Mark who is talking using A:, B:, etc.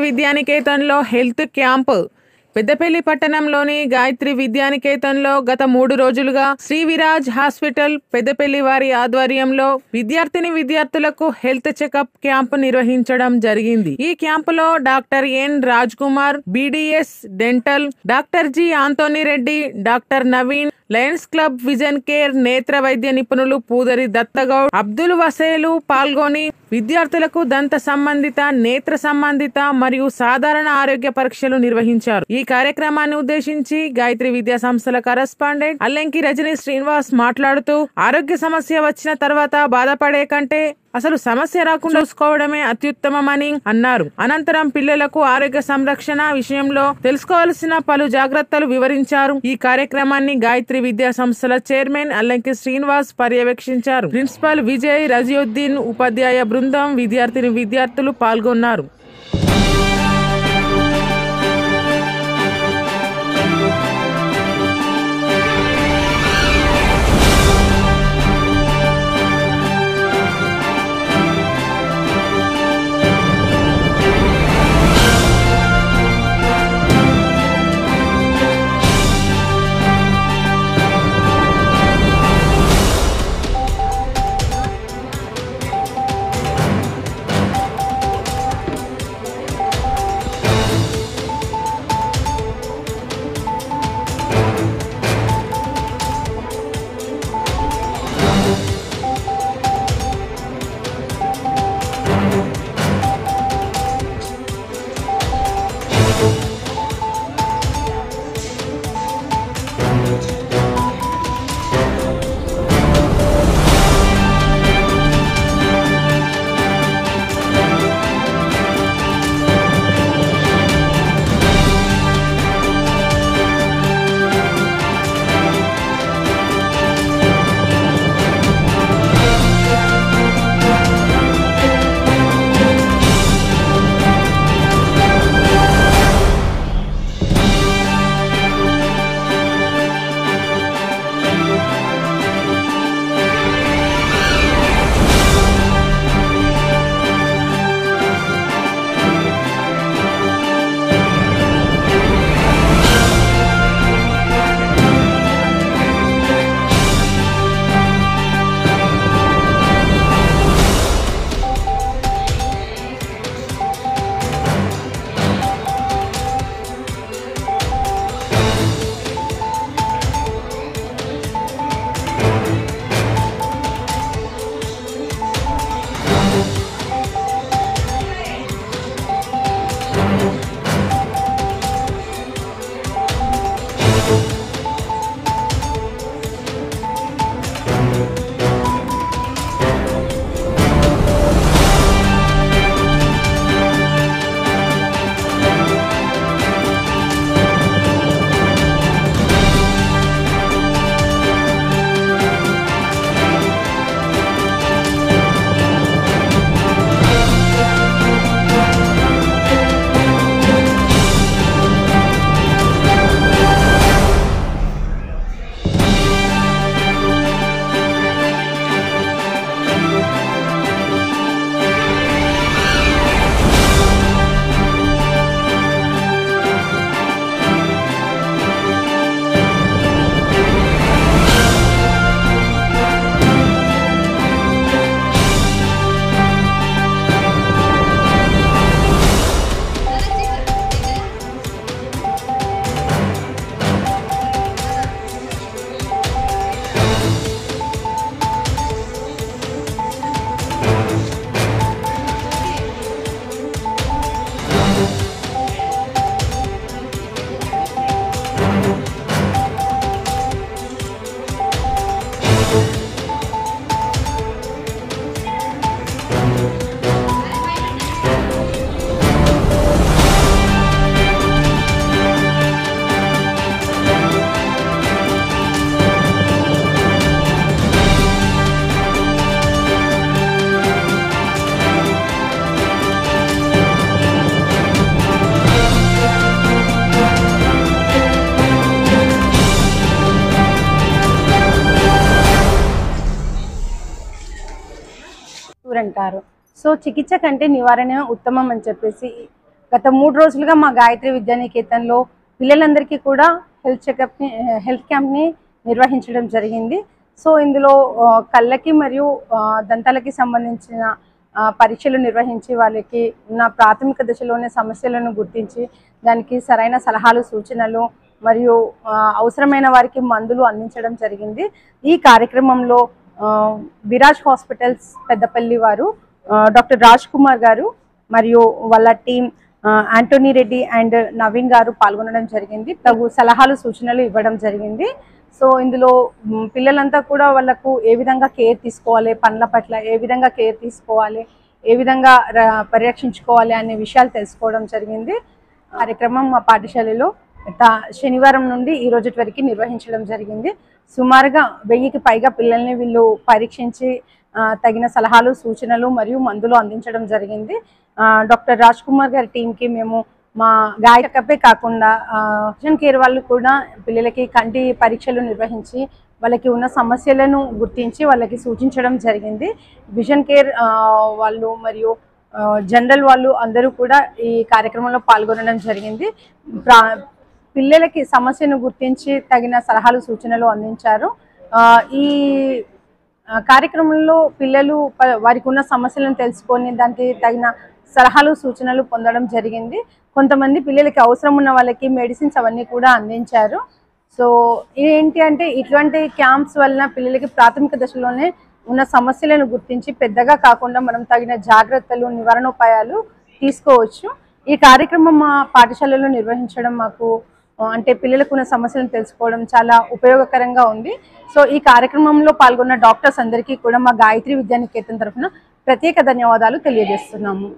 A: విద్యానికేతన్లో health camp Peddapalli పట్టణంలోని గాయత్రి విద్యానికేతన్లో గత 3 రోజులుగా శ్రీ విరాజ్ హాస్పిటల్ పెద్దపల్లి వారి ఆధ్వర్యంలో విద్యార్థులకు హెల్త్ చెకప్ క్యాంప్ నిర్వహించడం జరిగింది. ఈ క్యాంపులో doctor N Raj Kumar, BDS dental, doctor G Antony Reddy, doctor Naveen, Lions Club vision care నేత్ర వైద్య నిపుణులు పూదరి దత్తగౌడ్, అబ్దుల్ వసేలు పాల్గొని విద్యార్థులకు దంత సంబంధిత, నేత్ర సంబంధిత మరియు సాధారణ ఆరోగ్య పరీక్షలు నిర్వహించారు. ఈ కార్యక్రమాన్ని ఉద్దేశించి గాయత్రి విద్యా సంస్థల కరెస్పాండెంట్ అల్లంకి రజనీ శ్రీనివాస్ మాట్లాడుతూ, ఆరోగ్య సమస్య వచ్చిన తర్వాత బాధపడే కంటే అసలు సమస్య రాకుండా చూసుకోవడమే అత్యుత్తమమని అన్నారు. అనంతరం పిల్లలకు ఆరోగ్య సంరక్షణ విషయంలో తెలుసుకోవాల్సిన పలు జాగ్రత్తలు వివరించారు. ఈ కార్యక్రమాన్ని గాయత్రి విద్యా సంస్థల చైర్మన్ అల్లంకి శ్రీనివాస్ పర్యవేక్షించారు. ప్రిన్సిపల్ విజయ్ రజియుద్దీన్, ఉపాధ్యాయ బృందం, విద్యార్థులు పాల్గొన్నారు.
B: అంటారు. సో చికిత్స కంటే నివారణ ఉత్తమం అని చెప్పేసి గత 3 రోజులుగా మా గాయత్రి విద్యానికేతన్లో పిల్లలందరికీ కూడా హెల్త్ క్యాంప్ని నిర్వహించడం జరిగింది. సో ఇందులో కళ్ళకి మరియు దంతాలకి సంబంధించిన పరీక్షలు నిర్వహించి వాళ్ళకి ఉన్న ప్రాథమిక దశలోనే సమస్యలను గుర్తించి దానికి సరైన సలహాలు, సూచనలు మరియు అవసరమైన వారికి మందులు అందించడం జరిగింది. ఈ కార్యక్రమంలో విరాజ్ హాస్పిటల్స్ పెద్దపల్లి వారు డాక్టర్ రాజ్ కుమార్ గారు మరియు వాళ్ళ టీం ఆంటోనీ రెడ్డి అండ్ నవీన్ గారు పాల్గొనడం జరిగింది. తగు సలహాలు, సూచనలు ఇవ్వడం జరిగింది. సో ఇందులో పిల్లలంతా కూడా వాళ్ళకు ఏ విధంగా కేర్ తీసుకోవాలి, పండ్ల పట్ల ఏ విధంగా కేర్ తీసుకోవాలి, ఏ విధంగా పరిరక్షించుకోవాలి అనే విషయాలు తెలుసుకోవడం జరిగింది. కార్యక్రమం మా పాఠశాలలో శనివారం నుండి ఈ రోజు వరకు నిర్వహించడం జరిగింది. సుమారుగా 1000కి పైగా పిల్లల్ని వీళ్ళు పరీక్షించి తగిన సలహాలు, సూచనలు మరియు మందులు అందించడం జరిగింది. డాక్టర్ రాజ్ కుమార్ గారి టీంకి మేము మా గాయకపే కాకుండా విజన్ కేర్ వాళ్ళు కూడా పిల్లలకి కంటి పరీక్షలు నిర్వహించి వాళ్ళకి ఉన్న సమస్యలను గుర్తించి వాళ్ళకి సూచించడం జరిగింది. విజన్ కేర్ వాళ్ళు మరియు జనరల్ వాళ్ళు అందరూ కూడా ఈ కార్యక్రమంలో పాల్గొనడం జరిగింది. పిల్లలకి సమస్యను గుర్తించి తగిన సలహాలు, సూచనలు అందించారు. ఈ కార్యక్రమంలో పిల్లలు వారికి ఉన్న సమస్యలను తెలుసుకొని దానికి తగిన సలహాలు, సూచనలు పొందడం జరిగింది. కొంతమంది పిల్లలకి అవసరం ఉన్న వాళ్ళకి మెడిసిన్స్ అవన్నీ కూడా అందించారు. సో ఏంటి అంటే ఇటువంటి క్యాంప్స్ వలన పిల్లలకి ప్రాథమిక దశలోనే ఉన్న సమస్యలను గుర్తించి పెద్దగా కాకుండా మనం తగిన జాగ్రత్తలు, నివారణోపాయాలు తీసుకోవచ్చు. ఈ కార్యక్రమం మా పాఠశాలలో నిర్వహించడం మాకు అంటే పిల్లలకు ఉన్న సమస్యలను తెలుసుకోవడం చాలా ఉపయోగకరంగా ఉంది. సో ఈ కార్యక్రమంలో పాల్గొన్న డాక్టర్స్ అందరికీ కూడా మా గాయత్రి విద్యానికేతన్ తరఫున ప్రత్యేక ధన్యవాదాలు తెలియజేస్తున్నాము.